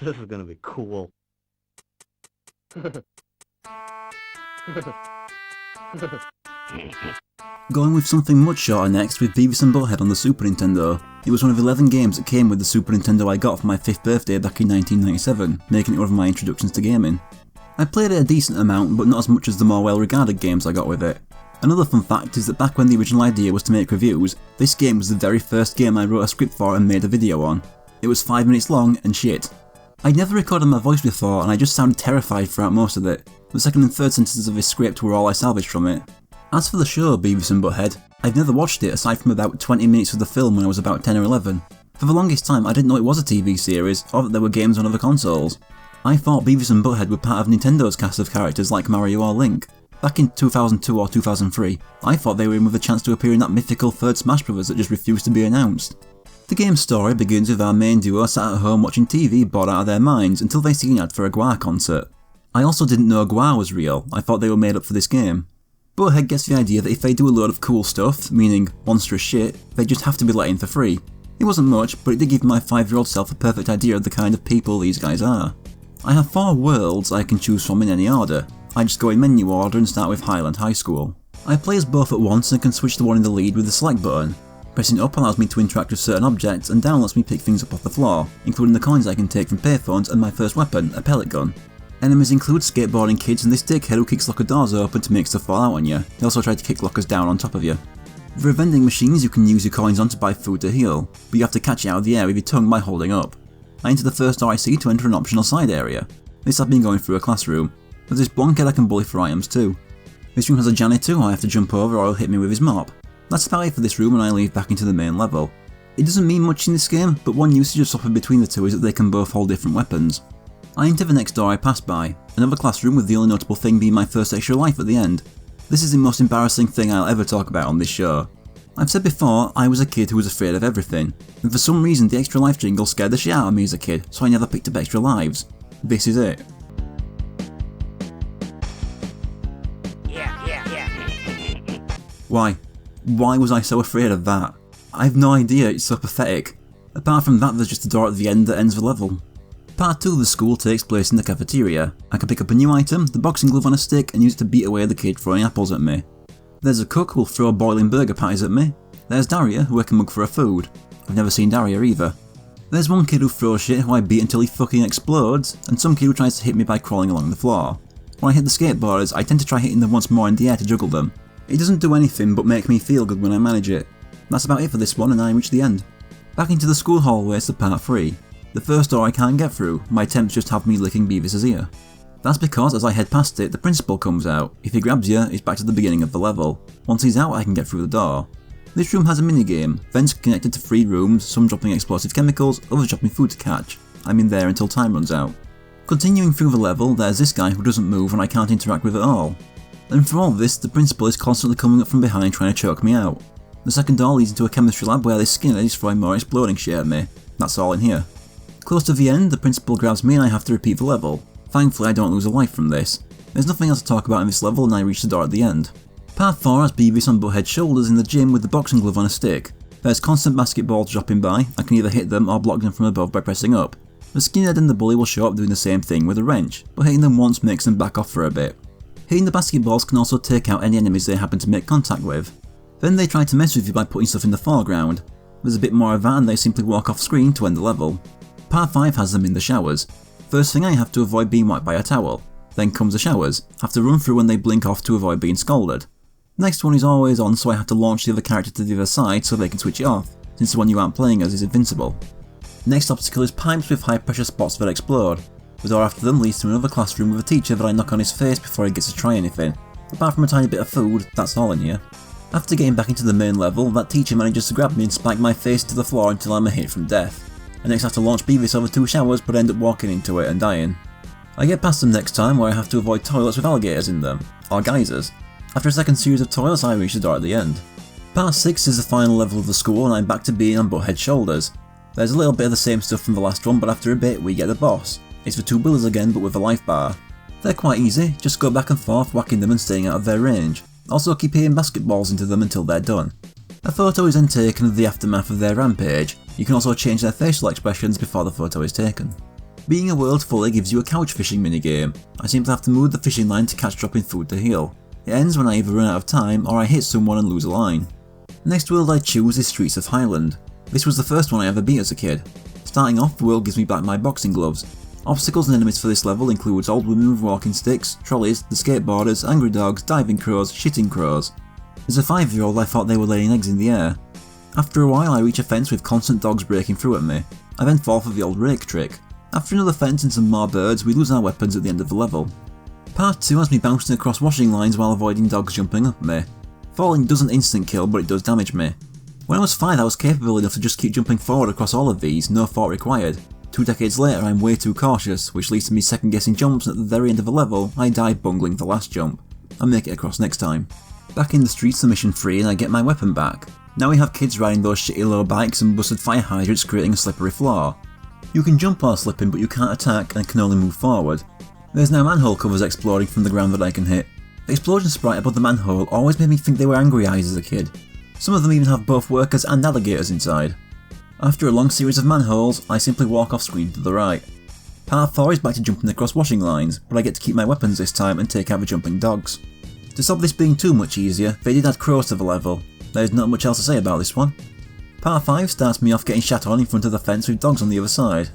This is gonna be cool. Going with something much shorter next with Beavis and Butthead on the Super Nintendo. It was one of 11 games that came with the Super Nintendo I got for my 5th birthday back in 1997, making it one of my introductions to gaming. I played it a decent amount, but not as much as the more well-regarded games I got with it. Another fun fact is that back when the original idea was to make reviews, this game was the very first game I wrote a script for and made a video on. It was 5 minutes long and shit. I'd never recorded my voice before and I just sounded terrified throughout most of it. The second and third sentences of this script were all I salvaged from it. As for the show Beavis and Butthead, I've never watched it aside from about 20 minutes of the film when I was about 10 or 11. For the longest time I didn't know it was a TV series or that there were games on other consoles. I thought Beavis and Butthead were part of Nintendo's cast of characters like Mario or Link. Back in 2002 or 2003, I thought they were in with a chance to appear in that mythical third Smash Bros that just refused to be announced. The game's story begins with our main duo sat at home watching TV bored out of their minds until they see an ad for a Gwar concert. I also didn't know Gwar was real, I thought they were made up for this game. Butthead gets the idea that if they do a load of cool stuff, meaning monstrous shit, they just have to be let in for free. It wasn't much, but it did give my 5-year-old self a perfect idea of the kind of people these guys are. I have 4 worlds I can choose from in any order. I just go in menu order and start with Highland High School. I play as both at once and can switch the one in the lead with the select button. Pressing up allows me to interact with certain objects and down lets me pick things up off the floor, including the coins I can take from payphones and my first weapon, a pellet gun. Enemies include skateboarding kids and this dickhead who kicks locker doors open to make stuff fall out on you. They also try to kick lockers down on top of you. There are vending machines you can use your coins on to buy food to heal, but you have to catch it out of the air with your tongue by holding up. I enter the first door I see to enter an optional side area. This I've been going through a classroom. There's this blonde kid I can bully for items too. This room has a janitor who I have to jump over or he'll hit me with his mop. That's about it for this room and I leave back into the main level. It doesn't mean much in this game, but one usage of swapping between the two is that they can both hold different weapons. I enter the next door I pass by, another classroom with the only notable thing being my first extra life at the end. This is the most embarrassing thing I'll ever talk about on this show. I've said before, I was a kid who was afraid of everything, and for some reason the extra life jingle scared the shit out of me as a kid, so I never picked up extra lives. This is it. Why? Why was I so afraid of that? I have no idea, it's so pathetic. Apart from that, there's just a door at the end that ends the level. Part 2 of the school takes place in the cafeteria. I can pick up a new item, the boxing glove on a stick, and use it to beat away the kid throwing apples at me. There's a cook who'll throw boiling burger patties at me. There's Daria, who I can mug for her food. I've never seen Daria either. There's one kid who throws shit who I beat until he fucking explodes, and some kid who tries to hit me by crawling along the floor. When I hit the skateboarders, I tend to try hitting them once more in the air to juggle them. It doesn't do anything but make me feel good when I manage it. That's about it for this one and I reach the end. Back into the school hallways to part 3. The first door I can't get through, my attempts just have me licking Beavis' ear. That's because as I head past it, the principal comes out. If he grabs you, it's back to the beginning of the level. Once he's out, I can get through the door. This room has a minigame, vents connected to 3 rooms, some dropping explosive chemicals, others dropping food to catch. I'm in there until time runs out. Continuing through the level, there's this guy who doesn't move and I can't interact with at all. And for all this, the principal is constantly coming up from behind trying to choke me out. The second door leads into a chemistry lab where this skinhead is throwing more exploding shit at me. That's all in here. Close to the end, the principal grabs me and I have to repeat the level. Thankfully I don't lose a life from this. There's nothing else to talk about in this level and I reach the door at the end. Part 4 has Beavis on Butthead's shoulders in the gym with the boxing glove on a stick. There's constant basketballs dropping by, I can either hit them or block them from above by pressing up. The skinhead and the bully will show up doing the same thing with a wrench, but hitting them once makes them back off for a bit. Hitting the basketballs can also take out any enemies they happen to make contact with. Then they try to mess with you by putting stuff in the foreground. There's a bit more of that and they simply walk off screen to end the level. Part 5 has them in the showers. First thing I have to avoid being wiped by a towel. Then comes the showers. Have to run through when they blink off to avoid being scolded. Next one is always on, so I have to launch the other character to the other side so they can switch it off, since the one you aren't playing as is invincible. Next obstacle is pipes with high pressure spots that explode. The door after them leads to another classroom with a teacher that I knock on his face before he gets to try anything. Apart from a tiny bit of food, that's all in here. After getting back into the main level, that teacher manages to grab me and spike my face to the floor until I'm a hit from death. I next have to launch Beavis over 2 showers but end up walking into it and dying. I get past them next time where I have to avoid toilets with alligators in them, or geysers. After a second series of toilets I reach the door at the end. Part 6 is the final level of the school and I'm back to being on Butthead's shoulders. There's a little bit of the same stuff from the last one, but after a bit we get the boss. It's the 2 bullies again but with a life bar. They're quite easy, just go back and forth whacking them and staying out of their range. Also keep hitting basketballs into them until they're done. A photo is then taken of the aftermath of their rampage. You can also change their facial expressions before the photo is taken. Being a world fully gives you a couch fishing minigame. I simply have to move the fishing line to catch dropping food to heal. It ends when I either run out of time or I hit someone and lose a line. The next world I choose is Streets of Highland. This was the first one I ever beat as a kid. Starting off, the world gives me back my boxing gloves. Obstacles and enemies for this level includes old women with walking sticks, trolleys, the skateboarders, angry dogs, diving crows, shitting crows. As a 5-year-old I thought they were laying eggs in the air. After a while I reach a fence with constant dogs breaking through at me. I then fall for the old rake trick. After another fence and some more birds, we lose our weapons at the end of the level. Part 2 has me bouncing across washing lines while avoiding dogs jumping up at me. Falling doesn't instant kill, but it does damage me. When I was 5 I was capable enough to just keep jumping forward across all of these, no thought required. 2 decades later I'm way too cautious, which leads to me second guessing jumps, and at the very end of a level I die bungling the last jump. I'll make it across next time. Back in the streets, the mission 3, and I get my weapon back. Now we have kids riding those shitty low bikes and busted fire hydrants creating a slippery floor. You can jump while slipping, but you can't attack and can only move forward. There's now manhole covers exploding from the ground that I can hit. The explosion sprite above the manhole always made me think they were angry eyes as a kid. Some of them even have both workers and alligators inside. After a long series of manholes, I simply walk off screen to the right. Part 4 is back to jumping across washing lines, but I get to keep my weapons this time and take out the jumping dogs. To stop this being too much easier, they did add crows to the level. There's not much else to say about this one. Part 5 starts me off getting shat on in front of the fence with dogs on the other side.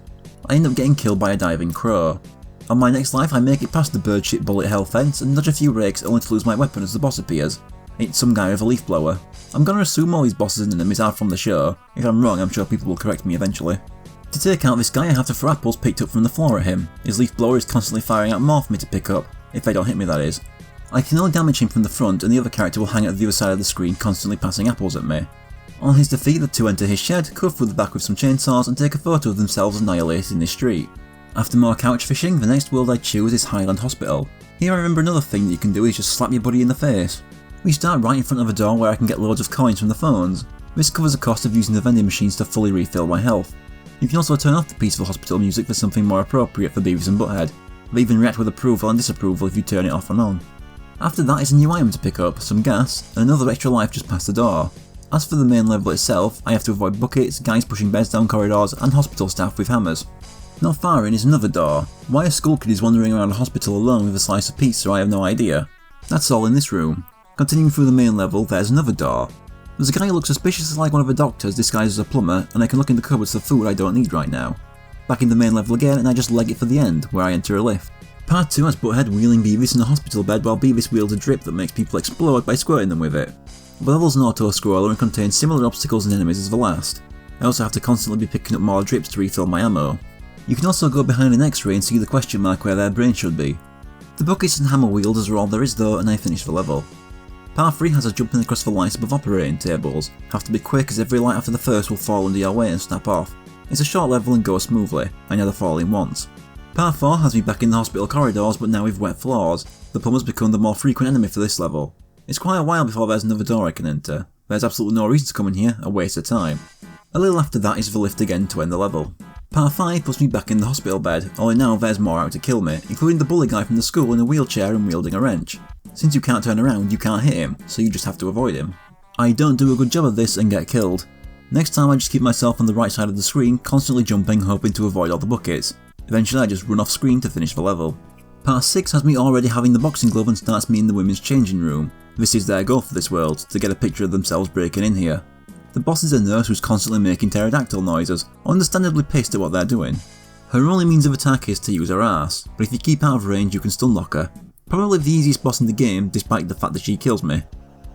I end up getting killed by a diving crow. On my next life I make it past the bird shit bullet hell fence and dodge a few rakes only to lose my weapon as the boss appears. It's some guy with a leaf blower. I'm gonna assume all these bosses and enemies are from the show. If I'm wrong I'm sure people will correct me eventually. To take out this guy I have to throw apples picked up from the floor at him. His leaf blower is constantly firing out more for me to pick up, if they don't hit me that is. I can only damage him from the front and the other character will hang at the other side of the screen constantly passing apples at me. On his defeat the two enter his shed, cut through the back with some chainsaws and take a photo of themselves annihilated in the street. After more couch fishing, the next world I choose is Highland Hospital. Here I remember another thing that you can do is just slap your buddy in the face. We start right in front of a door where I can get loads of coins from the phones. This covers the cost of using the vending machines to fully refill my health. You can also turn off the peaceful hospital music for something more appropriate for Beavis and Butthead. They even react with approval and disapproval if you turn it off and on. After that is a new item to pick up, some gas, and another extra life just past the door. As for the main level itself, I have to avoid buckets, guys pushing beds down corridors, and hospital staff with hammers. Not far in is another door. Why a school kid is wandering around a hospital alone with a slice of pizza I have no idea. That's all in this room. Continuing through the main level, there's another door. There's a guy who looks suspiciously like one of the doctors disguised as a plumber, and I can look in the cupboards for food I don't need right now. Back in the main level again, and I just leg it for the end, where I enter a lift. Part 2 has Butthead wheeling Beavis in a hospital bed while Beavis wields a drip that makes people explode by squirting them with it. The level's an auto-scroller and contains similar obstacles and enemies as the last. I also have to constantly be picking up more drips to refill my ammo. You can also go behind an X-ray and see the question mark where their brain should be. The buckets and hammer wielders are all there is though, and I finish the level. Part 3 has us jumping across the lights above operating tables. Have to be quick as every light after the first will fall under your weight and snap off. It's a short level and goes smoothly. I never fall in once. Part 4 has me back in the hospital corridors but now with wet floors. The plumbers become the more frequent enemy for this level. It's quite a while before there's another door I can enter. There's absolutely no reason to come in here, a waste of time. A little after that is the lift again to end the level. Part 5 puts me back in the hospital bed, only now there's more out to kill me, including the bully guy from the school in a wheelchair and wielding a wrench. Since you can't turn around, you can't hit him, so you just have to avoid him. I don't do a good job of this and get killed. Next time I just keep myself on the right side of the screen, constantly jumping, hoping to avoid all the buckets. Eventually I just run off screen to finish the level. Part 6 has me already having the boxing glove and starts me in the women's changing room. This is their goal for this world, to get a picture of themselves breaking in here. The boss is a nurse who's constantly making pterodactyl noises, understandably pissed at what they're doing. Her only means of attack is to use her ass, but if you keep out of range you can still knock her. Probably the easiest boss in the game, despite the fact that she kills me.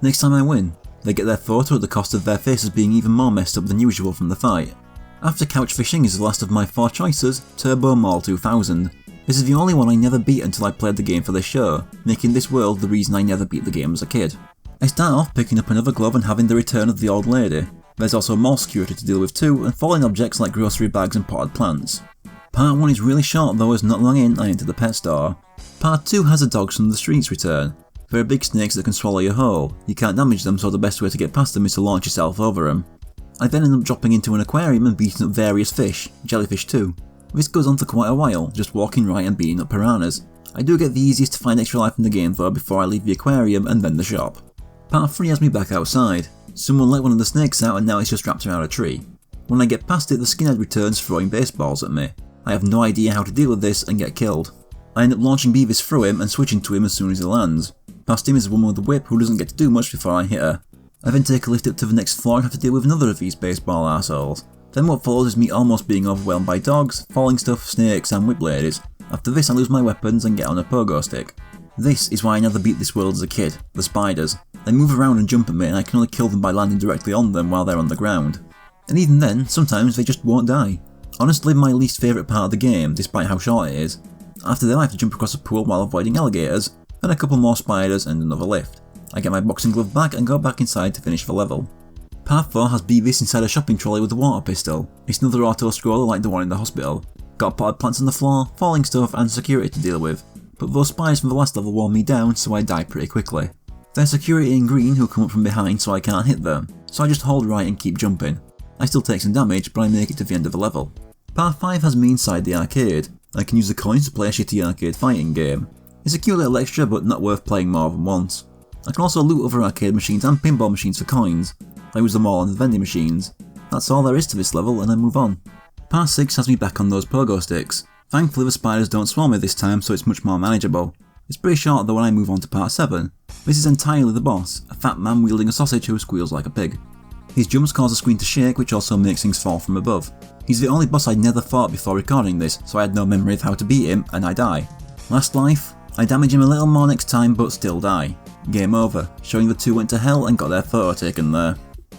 Next time I win, they get their photo at the cost of their faces being even more messed up than usual from the fight. After couch fishing is the last of my 4 choices, Turbo Mall 2000. This is the only one I never beat until I played the game for this show, making this world the reason I never beat the game as a kid. I start off picking up another glove and having the return of the old lady. There's also more security to deal with too, and falling objects like grocery bags and potted plants. Part 1 is really short though, as not long in I enter the pet store. Part 2 has the dogs from the streets return. There are big snakes that can swallow you whole. You can't damage them, so the best way to get past them is to launch yourself over them. I then end up dropping into an aquarium and beating up various fish, jellyfish too. This goes on for quite a while, just walking right and beating up piranhas. I do get the easiest to find extra life in the game though before I leave the aquarium and then the shop. Part 3 has me back outside. Someone let one of the snakes out and now it's just wrapped around a tree. When I get past it, the skinhead returns throwing baseballs at me. I have no idea how to deal with this and get killed. I end up launching Beavis through him and switching to him as soon as he lands. Past him is a woman with a whip who doesn't get to do much before I hit her. I then take a lift up to the next floor and have to deal with another of these baseball assholes. Then what follows is me almost being overwhelmed by dogs, falling stuff, snakes and whip ladies. After this I lose my weapons and get on a pogo stick. This is why I never beat this world as a kid, the spiders. They move around and jump at me and I can only kill them by landing directly on them while they're on the ground. And even then, sometimes they just won't die. Honestly my least favourite part of the game, despite how short it is. After that I have to jump across a pool while avoiding alligators, and a couple more spiders and another lift. I get my boxing glove back and go back inside to finish the level. Path 4 has Beavis inside a shopping trolley with a water pistol. It's another auto-scroller like the one in the hospital. Got potted plants on the floor, falling stuff and security to deal with. But those spiders from the last level wore me down so I die pretty quickly. There's security in green who come up from behind so I can't hit them, so I just hold right and keep jumping. I still take some damage but I make it to the end of the level. Path 5 has me inside the arcade. I can use the coins to play a shitty arcade fighting game. It's a cute little extra but not worth playing more than once. I can also loot other arcade machines and pinball machines for coins. I use them all on the vending machines. That's all there is to this level and I move on. Part 6 has me back on those pogo sticks. Thankfully the spiders don't swarm me this time so it's much more manageable. It's pretty short though when I move on to part 7. This is entirely the boss, a fat man wielding a sausage who squeals like a pig. His jumps cause the screen to shake which also makes things fall from above. He's the only boss I'd never fought before recording this so I had no memory of how to beat him and I die. Last life, I damage him a little more next time but still die. Game over, showing the two went to hell and got their photo taken there.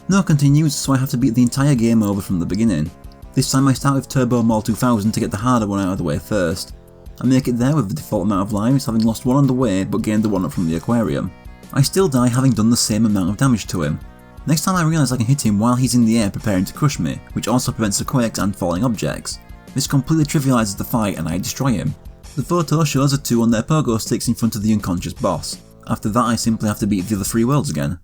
No continues so I have to beat the entire game over from the beginning. This time I start with Turbo Mall 2000 to get the harder one out of the way first. I make it there with the default amount of lives, having lost one on the way but gained the one up from the aquarium. I still die having done the same amount of damage to him. Next time I realise I can hit him while he's in the air preparing to crush me, which also prevents the quakes and falling objects. This completely trivialises the fight and I destroy him. The photo shows the two on their pogo sticks in front of the unconscious boss. After that I simply have to beat the other 3 worlds again.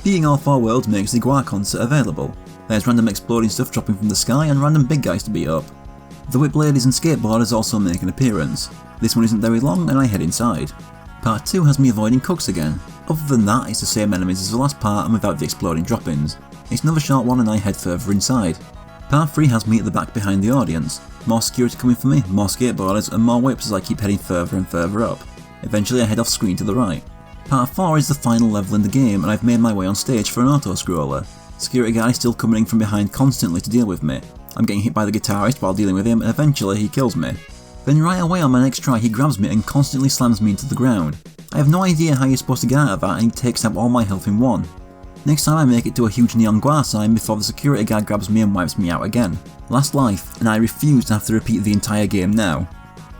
Beating all 4 worlds makes the Gua concert available. There's random exploding stuff dropping from the sky and random big guys to beat up. The whip ladies and skateboarders also make an appearance. This one isn't very long and I head inside. Part 2 has me avoiding cooks again. Other than that, it's the same enemies as the last part and without the exploding drop-ins. It's another short one and I head further inside. Part 3 has me at the back behind the audience. More security coming for me, more skateboarders and more whips as I keep heading further and further up. Eventually I head off screen to the right. Part 4 is the final level in the game and I've made my way on stage for an auto-scroller. Security guy is still coming in from behind constantly to deal with me. I'm getting hit by the guitarist while dealing with him and eventually he kills me. Then right away on my next try he grabs me and constantly slams me into the ground. I have no idea how you're supposed to get out of that and he takes out all my health in one. Next time I make it to a huge neon Gua sign before the security guy grabs me and wipes me out again. Last life, and I refuse to have to repeat the entire game now.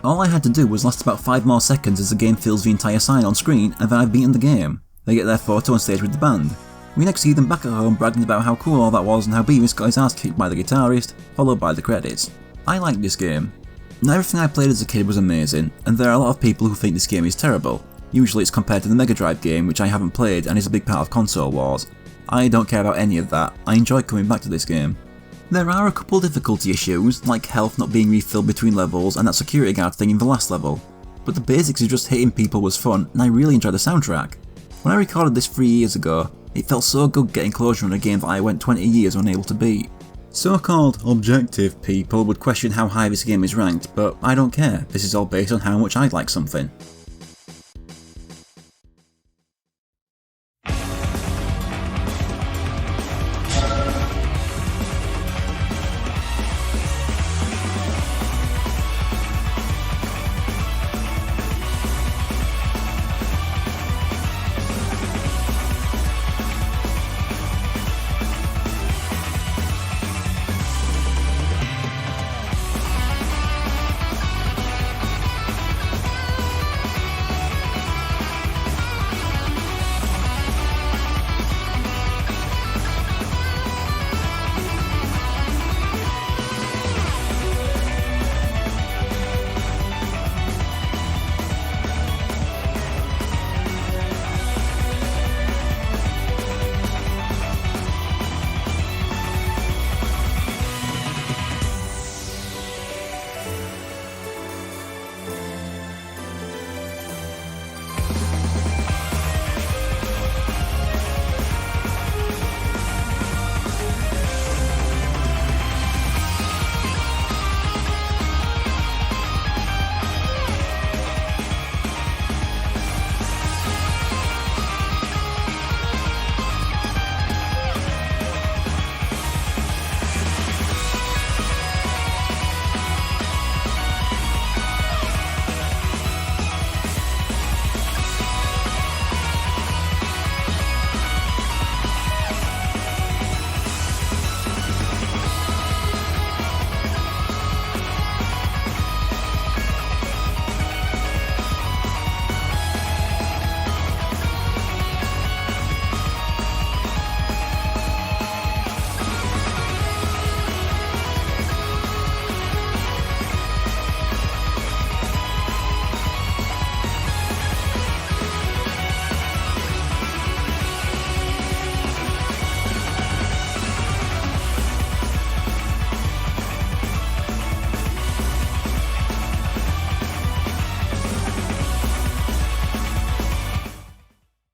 All I had to do was last about 5 more seconds as the game fills the entire sign on screen and then I've beaten the game. They get their photo on stage with the band. We next see them back at home bragging about how cool all that was and how Beavis got his ass kicked by the guitarist, followed by the credits. I like this game. Now everything I played as a kid was amazing, and there are a lot of people who think this game is terrible. Usually it's compared to the Mega Drive game which I haven't played and is a big part of console wars. I don't care about any of that, I enjoy coming back to this game. There are a couple difficulty issues, like health not being refilled between levels and that security guard thing in the last level, but the basics of just hitting people was fun and I really enjoyed the soundtrack. When I recorded this 3 years ago, it felt so good getting closure on a game that I went 20 years unable to beat. So-called objective people would question how high this game is ranked, but I don't care, this is all based on how much I like something.